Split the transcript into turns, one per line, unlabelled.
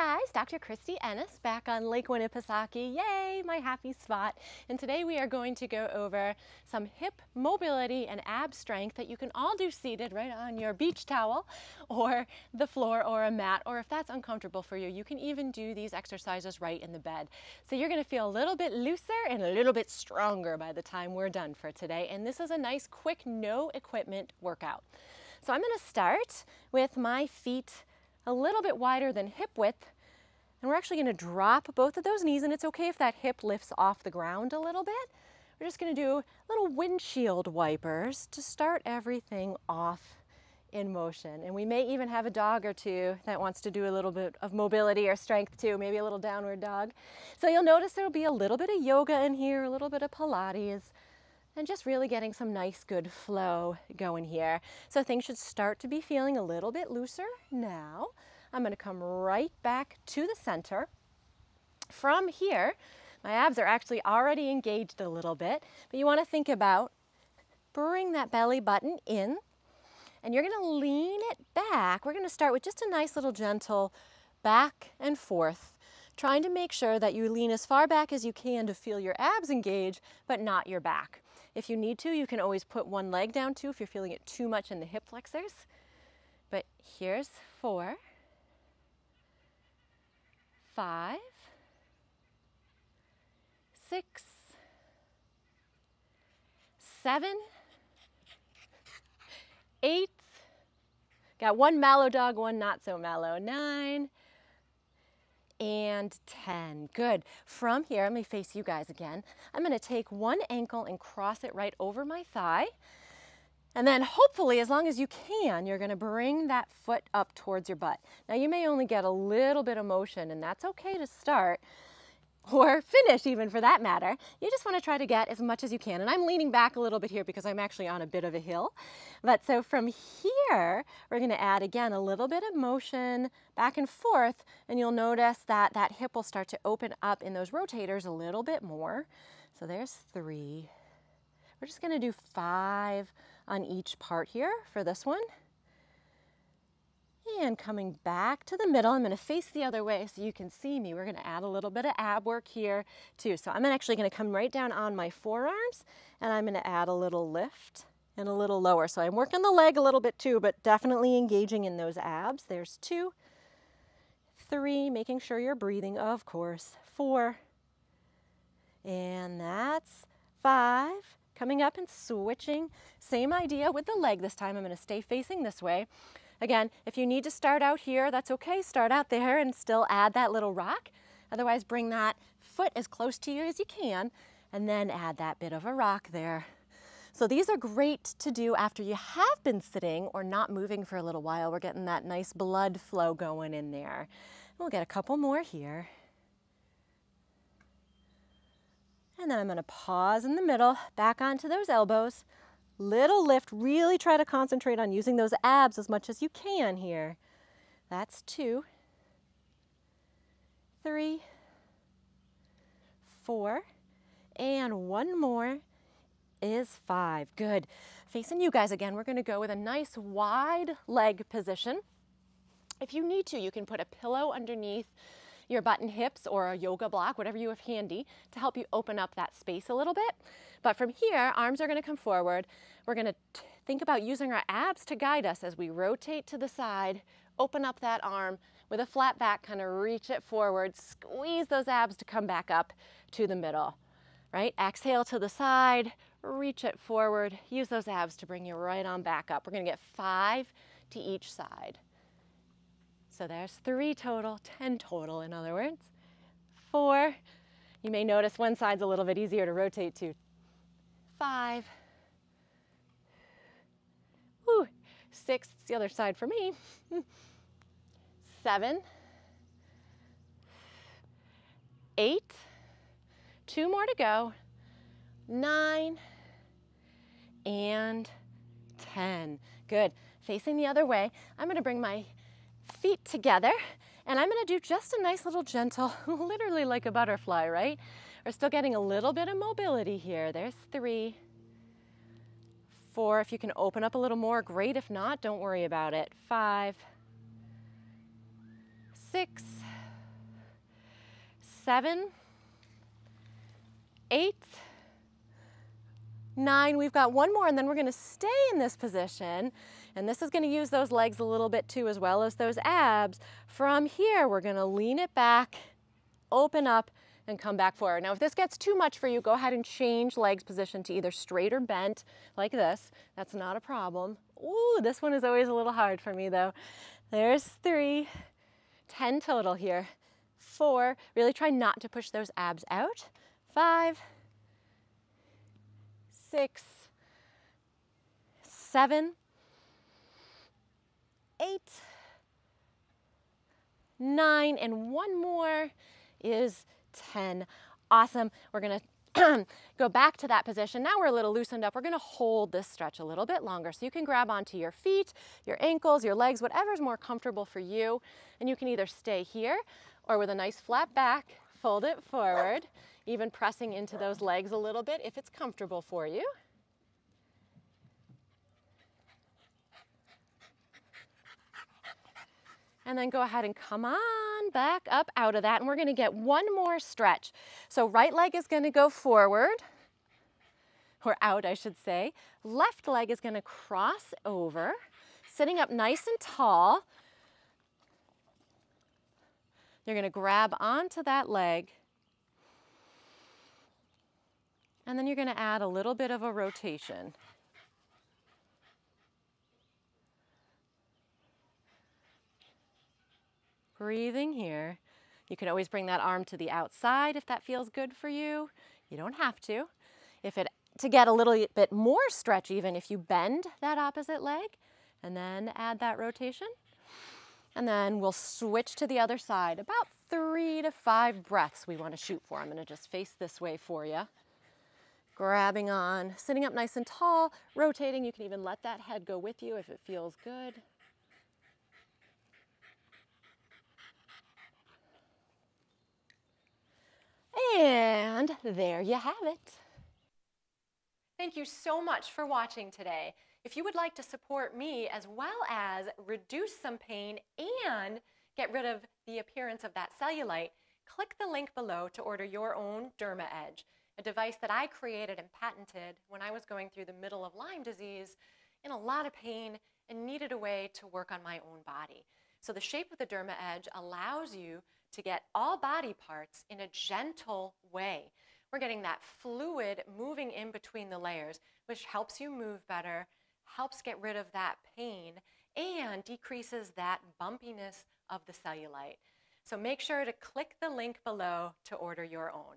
guys, Dr. Christy Ennis back on Lake Winnipesaukee. Yay, my happy spot. And today we are going to go over some hip mobility and ab strength that you can all do seated right on your beach towel or the floor or a mat, or if that's uncomfortable for you, you can even do these exercises right in the bed. So you're going to feel a little bit looser and a little bit stronger by the time we're done for today. And this is a nice quick no equipment workout. So I'm going to start with my feet a little bit wider than hip width, and we're actually going to drop both of those knees, and it's okay if that hip lifts off the ground a little bit. We're just going to do little windshield wipers to start everything off in motion. And we may even have a dog or two that wants to do a little bit of mobility or strength too, maybe a little downward dog. So you'll notice there'll be a little bit of yoga in here, a little bit of Pilates, and just really getting some nice good flow going here. So things should start to be feeling a little bit looser now. I'm going to come right back to the center. From here, my abs are actually already engaged a little bit, but you want to think about bring that belly button in, and you're going to lean it back. We're going to start with just a nice little gentle back and forth, trying to make sure that you lean as far back as you can to feel your abs engage, but not your back. If you need to, you can always put one leg down too if you're feeling it too much in the hip flexors. But here's 4, 5, 6, 7, 8, got one mallow dog, one not so mallow, 9, and 10. Good. From here, let me face you guys again. I'm going to take one ankle and cross it right over my thigh. And then hopefully, as long as you can, you're going to bring that foot up towards your butt. Now you may only get a little bit of motion, and that's okay to start or finish even for that matter. You just want to try to get as much as you can. And I'm leaning back a little bit here because I'm actually on a bit of a hill. But so from here, we're going to add again a little bit of motion back and forth, and you'll notice that that hip will start to open up in those rotators a little bit more. So there's 3. We're just going to do 5 on each part here for this one. And coming back to the middle, I'm going to face the other way so you can see me. We're going to add a little bit of ab work here too. So I'm actually going to come right down on my forearms, and I'm going to add a little lift and a little lower. So I'm working the leg a little bit too, but definitely engaging in those abs. There's 2, 3, making sure you're breathing, of course, 4, and that's 5. Coming up and switching. Same idea with the leg this time. I'm going to stay facing this way. Again, if you need to start out here, that's okay. Start out there and still add that little rock. Otherwise, bring that foot as close to you as you can, and then add that bit of a rock there. So these are great to do after you have been sitting or not moving for a little while. We're getting that nice blood flow going in there. We'll get a couple more here. And then I'm going to pause in the middle, back onto those elbows. Little lift, really try to concentrate on using those abs as much as you can here. That's 2, 3, 4, and one more is 5. Good. Facing you guys again, we're going to go with a nice wide leg position. If you need to, you can put a pillow underneath your butt and hips or a yoga block, whatever you have handy, to help you open up that space a little bit. But from here, arms are going to come forward. We're going to think about using our abs to guide us as we rotate to the side, open up that arm with a flat back, kind of reach it forward, squeeze those abs to come back up to the middle, right? Exhale to the side, reach it forward, use those abs to bring you right on back up. We're going to get 5 to each side. So there's 3 total, 10 total in other words. 4, you may notice one side's a little bit easier to rotate to. 5, whew, 6, it's the other side for me. 7, 8, 2 more to go, 9, and 10. Good. Facing the other way, I'm going to bring my feet together, and I'm going to do just a nice little gentle, literally like a butterfly, right? We're still getting a little bit of mobility here. There's 3, 4. If you can open up a little more, great. If not, don't worry about it. 5, 6, 7, 8, 9. We've got one more, and then we're going to stay in this position. And this is going to use those legs a little bit too, as well as those abs. From here, we're going to lean it back, open up, and come back forward. Now, if this gets too much for you, go ahead and change legs position to either straight or bent, like this. That's not a problem. Ooh, this one is always a little hard for me, though. There's 3, 10 total here. 4, really try not to push those abs out. 5, 6, 7, 8, 9, and one more is 10. Awesome. We're going to go back to that position. Now we're a little loosened up. We're going to hold this stretch a little bit longer. So you can grab onto your feet, your ankles, your legs, whatever's more comfortable for you. And you can either stay here or with a nice flat back, fold it forward, even pressing into those legs a little bit if it's comfortable for you. And then go ahead and come on back up out of that. And we're going to get one more stretch. So right leg is going to go forward, or out, I should say. Left leg is going to cross over, sitting up nice and tall. You're going to grab onto that leg. And then you're going to add a little bit of a rotation. Breathing here. You can always bring that arm to the outside if that feels good for you. You don't have to. To get a little bit more stretch, even if you bend that opposite leg and then add that rotation. And then we'll switch to the other side. About 3 to 5 breaths we want to shoot for. I'm going to just face this way for you. Grabbing on, sitting up nice and tall, rotating. You can even let that head go with you if it feels good. And there you have it. Thank you so much for watching today. If you would like to support me as well as reduce some pain and get rid of the appearance of that cellulite, click the link below to order your own Derma Edge, a device that I created and patented when I was going through the middle of Lyme disease in a lot of pain and needed a way to work on my own body. So the shape of the Derma Edge allows you to get all body parts in a gentle way. We're getting that fluid moving in between the layers, which helps you move better, helps get rid of that pain, and decreases that bumpiness of the cellulite. So make sure to click the link below to order your own.